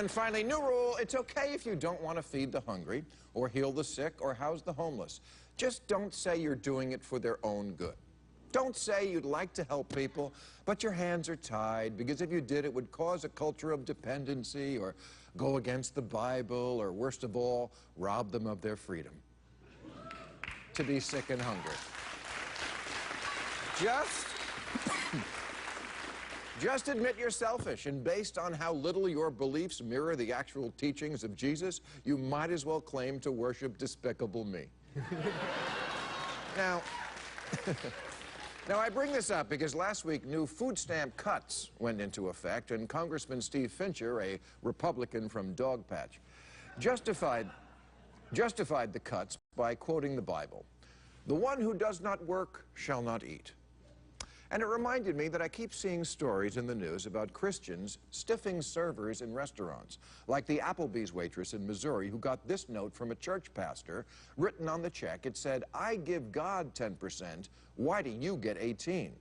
And finally, new rule, it's okay if you don't want to feed the hungry or heal the sick or house the homeless. Just don't say you're doing it for their own good. Don't say you'd like to help people, but your hands are tied, because if you did, it would cause a culture of dependency or go against the Bible or, worst of all, rob them of their freedom to be sick and hungry. Just admit you're selfish, and based on how little your beliefs mirror the actual teachings of Jesus, you might as well claim to worship Despicable Me. Now, I bring this up because last week new food stamp cuts went into effect, and Congressman Steve Fincher, a Republican from Dogpatch, justified the cuts by quoting the Bible. "The one who does not work shall not eat." And it reminded me that I keep seeing stories in the news about Christians stiffing servers in restaurants, like the Applebee's waitress in Missouri who got this note from a church pastor. Written on the check, it said, "I give God 10%, why do you get 18?"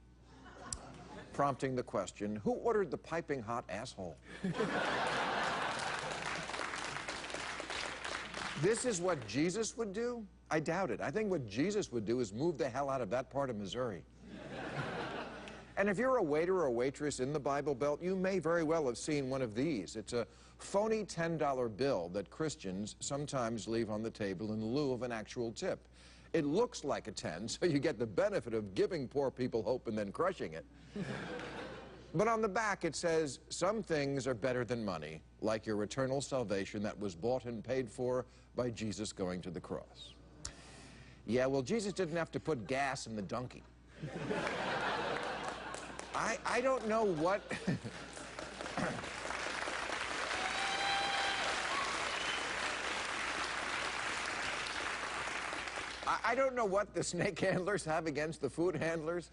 Prompting the question, who ordered the piping hot asshole? This is what Jesus would do? I doubt it. I think what Jesus would do is move the hell out of that part of Missouri. And if you're a waiter or waitress in the Bible Belt, you may very well have seen one of these. It's a phony $10 bill that Christians sometimes leave on the table in lieu of an actual tip. It looks like a 10, so you get the benefit of giving poor people hope and then crushing it. But on the back it says, "Some things are better than money, like your eternal salvation that was bought and paid for by Jesus going to the cross." Yeah, well, Jesus didn't have to put gas in the donkey. I don't know what... I don't know what the snake handlers have against the food handlers,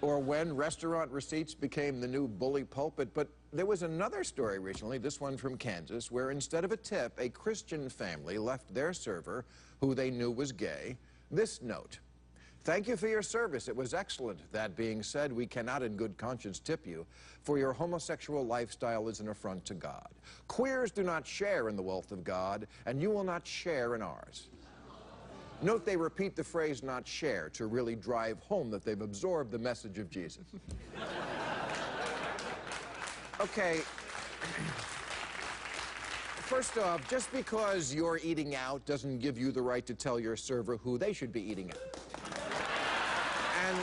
or when restaurant receipts became the new bully pulpit, but there was another story recently, this one from Kansas, where instead of a tip, a Christian family left their server, who they knew was gay, this note: "Thank you for your service. It was excellent. That being said, we cannot in good conscience tip you, for your homosexual lifestyle is an affront to God. Queers do not share in the wealth of God, and you will not share in ours." Note they repeat the phrase "not share" to really drive home that they've absorbed the message of Jesus. Okay. First off, just because you're eating out doesn't give you the right to tell your server who they should be eating at. And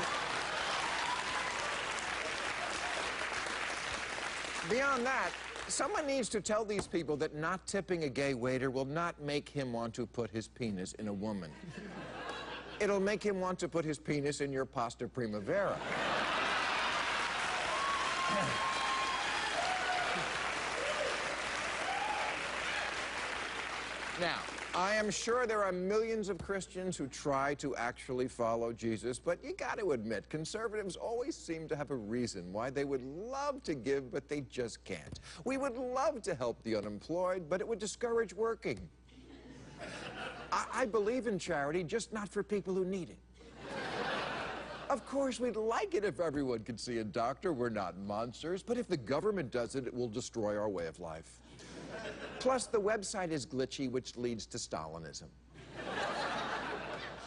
beyond that, someone needs to tell these people that not tipping a gay waiter will not make him want to put his penis in a woman. It'll make him want to put his penis in your pasta primavera. Now, I am sure there are millions of Christians who try to actually follow Jesus, but you got to admit, conservatives always seem to have a reason why they would love to give, but they just can't. We would love to help the unemployed, but it would discourage working. I believe in charity, just not for people who need it. Of course, we'd like it if everyone could see a doctor. We're not monsters, but if the government does it, it will destroy our way of life. Plus, the website is glitchy, which leads to Stalinism.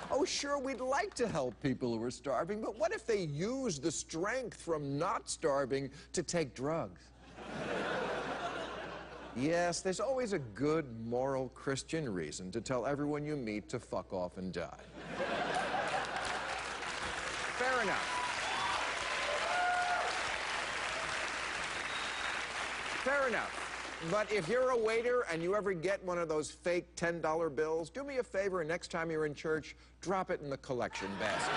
Oh, sure, we'd like to help people who are starving, but what if they use the strength from not starving to take drugs? Yes, there's always a good, moral Christian reason to tell everyone you meet to fuck off and die. Fair enough. Fair enough. But if you're a waiter and you ever get one of those fake $10 bills, do me a favor, and next time you're in church, drop it in the collection basket.